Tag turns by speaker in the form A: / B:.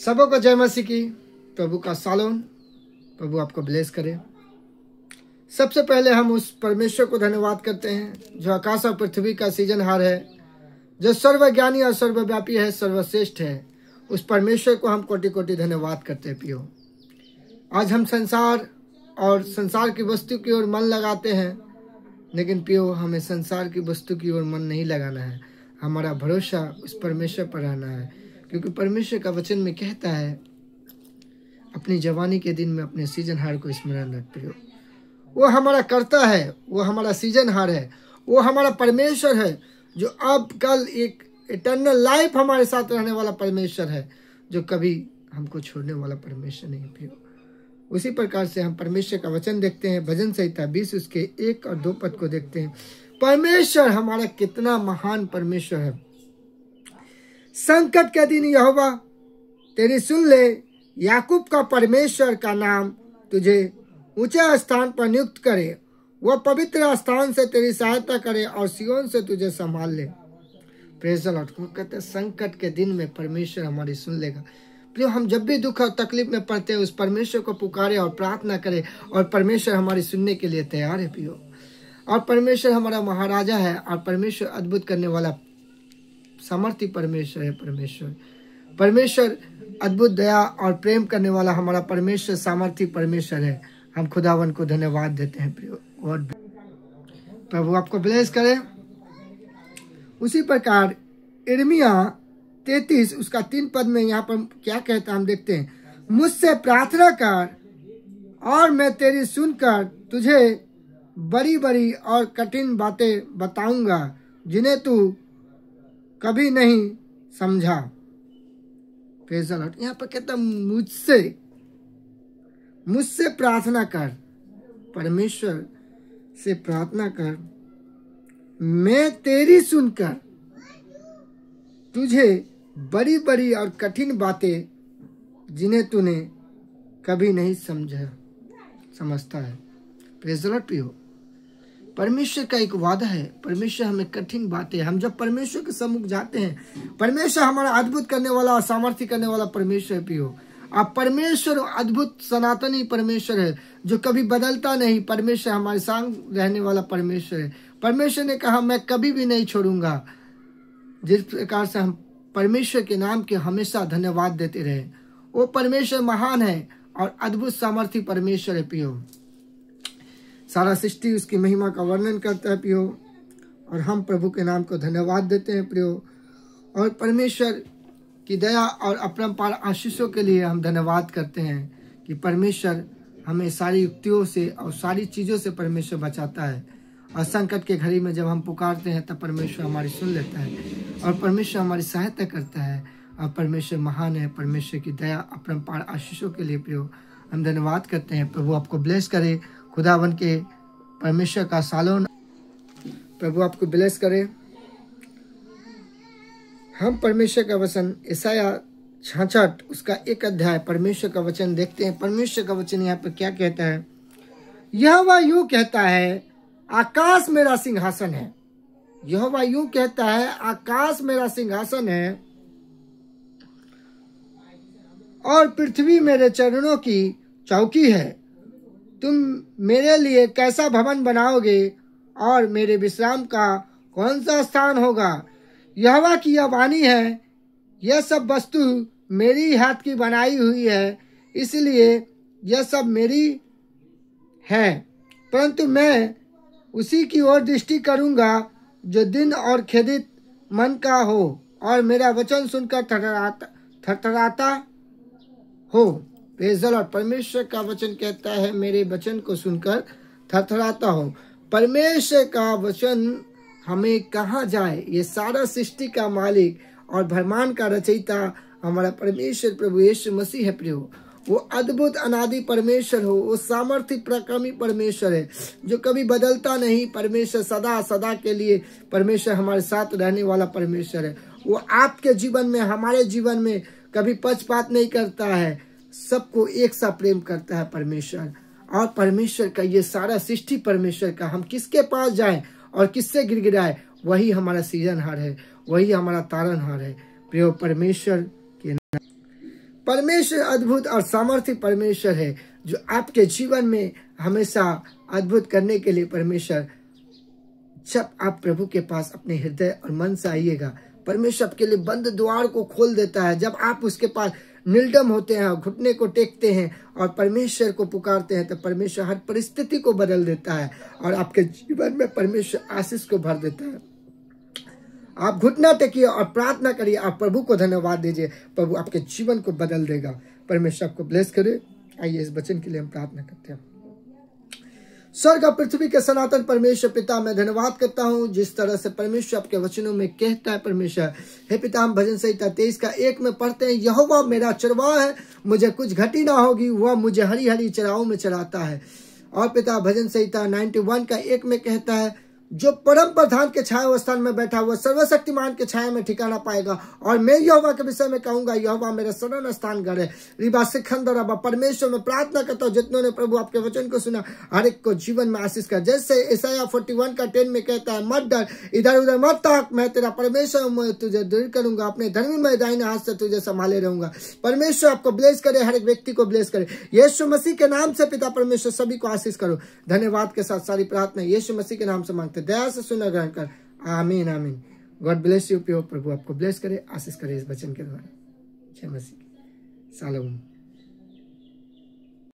A: सबों को जय मसीह की। प्रभु का सालोन। प्रभु आपको ब्लेस करे। सबसे पहले हम उस परमेश्वर को धन्यवाद करते हैं जो आकाश और पृथ्वी का सीजनहार है, जो सर्वज्ञानी और सर्वव्यापी है, सर्वश्रेष्ठ है। उस परमेश्वर को हम कोटि कोटि धन्यवाद करते हैं। पियो, आज हम संसार और संसार की वस्तु की ओर मन लगाते हैं, लेकिन पियो हमें संसार की वस्तु की ओर मन नहीं लगाना है। हमारा भरोसा उस परमेश्वर पर रहना है, क्योंकि परमेश्वर का वचन में कहता है, अपनी जवानी के दिन में अपने सीजनहार को स्मरण रख। पियो, वो हमारा कर्ता है, वो हमारा सीजनहार है, वो हमारा परमेश्वर है, जो अब कल एक इटर्नल लाइफ हमारे साथ रहने वाला परमेश्वर है, जो कभी हमको छोड़ने वाला परमेश्वर नहीं। पियो, उसी प्रकार से हम परमेश्वर का वचन देखते हैं। भजन संहिता 20 उसके 1 और 2 पद को देखते हैं। परमेश्वर हमारा कितना महान परमेश्वर है। संकट के दिन यहोवा तेरी सुन ले, याकूब का परमेश्वर का नाम तुझे ऊंचे स्थान पर नियुक्त करे। वह पवित्र स्थान से तेरी सहायता करे और सियोन से तुझे संभाल ले। Praise the Lord. कहते हैं संकट के दिन में परमेश्वर हमारी सुन लेगा। प्रियो, हम जब भी दुख और तकलीफ में पड़ते हैं, उस परमेश्वर को पुकारे और प्रार्थना करें, और परमेश्वर हमारी सुनने के लिए तैयार है। पियो, और परमेश्वर हमारा महाराजा है, और परमेश्वर अद्भुत करने वाला सामर्थी परमेश्वर है। परमेश्वर अद्भुत दया और प्रेम करने वाला हमारा परमेश्वर सामर्थी परमेश्वर है। हम खुदावन को धन्यवाद देते हैं। प्रियो, और प्रभु आपको ब्लेस करे। उसी प्रकार यिर्मयाह 33 उसका 3 पद में यहाँ पर क्या कहता है हम देखते हैं। मुझसे प्रार्थना कर और मैं तेरी सुनकर तुझे बड़ी बड़ी और कठिन बातें बताऊंगा, जिन्हें तू कभी नहीं समझा। Praise the Lord. यहाँ पर कहता मुझसे प्रार्थना कर, परमेश्वर से प्रार्थना कर, मैं तेरी सुनकर तुझे बड़ी बड़ी और कठिन बातें, जिन्हें तूने कभी नहीं समझता है। Praise the Lord. पियो, परमेश्वर का एक वादा है। परमेश्वर हमें कठिन बातें, हम जब परमेश्वर के सम्मुख जाते हैं, परमेश्वर हमारा अद्भुत करने वाला और सामर्थ्य करने वाला परमेश्वर है। पियो, आप परमेश्वर अद्भुत सनातनी परमेश्वर है, जो कभी बदलता नहीं। परमेश्वर हमारे संग रहने वाला परमेश्वर है। परमेश्वर ने कहा, मैं कभी भी नहीं छोड़ूंगा। जिस प्रकार से हम परमेश्वर के नाम के हमेशा धन्यवाद देते रहे, वो परमेश्वर महान है और अद्भुत सामर्थ्य परमेश्वर है। पियो, सारा सृष्टि उसकी महिमा का वर्णन करता है। पियो, और हम प्रभु के नाम को धन्यवाद देते हैं। प्रियो, और परमेश्वर की दया और अपरंपार आशीषों के लिए हम धन्यवाद करते हैं कि परमेश्वर हमें सारी युक्तियों से और सारी चीज़ों से परमेश्वर बचाता है। और संकट के घड़ी में जब हम पुकारते हैं, तब परमेश्वर हमारी सुन लेता है और परमेश्वर हमारी सहायता करता है। और परमेश्वर महान है। परमेश्वर की दया अपरंपार आशीषों के लिए प्रियो हम धन्यवाद करते हैं। प्रभु आपको ब्लेस करे। खुदावन के परमेश्वर का सालोन प्रभु आपको ब्लेस करे। हम परमेश्वर का वचन यशायाह 66 उसका 1 अध्याय परमेश्वर का वचन देखते हैं। परमेश्वर का वचन यहाँ पर क्या कहता है। यहोवा यूं कहता है, आकाश मेरा सिंहासन है। यहोवा यूं कहता है, आकाश मेरा सिंहासन है और पृथ्वी मेरे चरणों की चौकी है। तुम मेरे लिए कैसा भवन बनाओगे और मेरे विश्राम का कौन सा स्थान होगा। यहोवा की यह वाणी है, यह सब वस्तु मेरी हाथ की बनाई हुई है, इसलिए यह सब मेरी है। परंतु मैं उसी की ओर दृष्टि करूंगा जो दिन और खेदित मन का हो और मेरा वचन सुनकर थरथराता हो। Praise the Lord. परमेश्वर का वचन कहता है, मेरे वचन को सुनकर थरथराता हो। परमेश्वर का वचन हमें कहाँ जाए। ये सारा सृष्टि का मालिक और ब्रह्मांड का रचयिता हमारा परमेश्वर प्रभु यीशु मसीह है। प्रियो, वो अद्भुत अनादि परमेश्वर हो, वो सामर्थ्य पराक्रमी परमेश्वर है, जो कभी बदलता नहीं। परमेश्वर सदा सदा के लिए परमेश्वर हमारे साथ रहने वाला परमेश्वर है। वो आपके जीवन में, हमारे जीवन में कभी पक्षपात नहीं करता है, सबको एक सा प्रेम करता है परमेश्वर। और परमेश्वर का ये सारा सृष्टि परमेश्वर का, हम किसके पास जाएं और किससे गिड़गिड़ाए, वही हमारा सीजनहार है, वही हमारा तारनहार है। प्रिय परमेश्वर परमेश्वर अद्भुत और सामर्थ्य परमेश्वर है, जो आपके जीवन में हमेशा अद्भुत करने के लिए परमेश्वर, जब आप प्रभु के पास अपने हृदय और मन से आइएगा, परमेश्वर आपके लिए बंद द्वार को खोल देता है। जब आप उसके पास निर्डम होते हैं, घुटने को टेकते हैं और परमेश्वर को पुकारते हैं, तो परमेश्वर हर परिस्थिति को बदल देता है और आपके जीवन में परमेश्वर आशीष को भर देता है। आप घुटना टेकिए और प्रार्थना करिए, आप प्रभु को धन्यवाद दीजिए, प्रभु आपके जीवन को बदल देगा। परमेश्वर आपको ब्लेस करे। आइए इस वचन के लिए हम प्रार्थना करते हैं। स्वर्ग और पृथ्वी के सनातन परमेश्वर पिता, मैं धन्यवाद करता हूँ जिस तरह से परमेश्वर आपके वचनों में कहता है। परमेश्वर हे पिता, हम भजन संहिता 23:1 में पढ़ते हैं, यहोवा मेरा चरवाहा है, मुझे कुछ घटी ना होगी, वह मुझे हरी हरी चराओं में चराता है। और पिता भजन संहिता 91:1 में कहता है, जो परम प्रधान के छाया स्थान में बैठा हुआ सर्वशक्तिमान के छाया में ठिकाना पाएगा। और मैं यहोवा के विषय में कहूंगा, यहोवा मेरा शरण स्थान घर है। रिबा सिखंदर रबा, परमेश्वर में प्रार्थना करता हूँ जितनों ने प्रभु आपके वचन को सुना, हर एक को जीवन में आशीष कर। जैसे यशायाह 41:10 में कहता है, मत डर, इधर उधर मत ताक, मैं तेरा परमेश्वर, मैं तुझे दूर करूंगा, अपने धर्मी में दाहिने हाथ से तुझे संभाले रहूंगा। परमेश्वर आपको ब्लेस करे, हर एक व्यक्ति को ब्लेस करे। यीशु मसीह के नाम से पिता परमेश्वर सभी को आशीष करो। धन्यवाद के साथ सारी प्रार्थना यीशु मसीह के नाम से मांगते, दया से सुना ग्रहण कर। आमीन आमीन। God bless you. प्रभु आपको ब्लेस करे, आशीष करे इस वचन के द्वारा। जय मसीह। शालोम।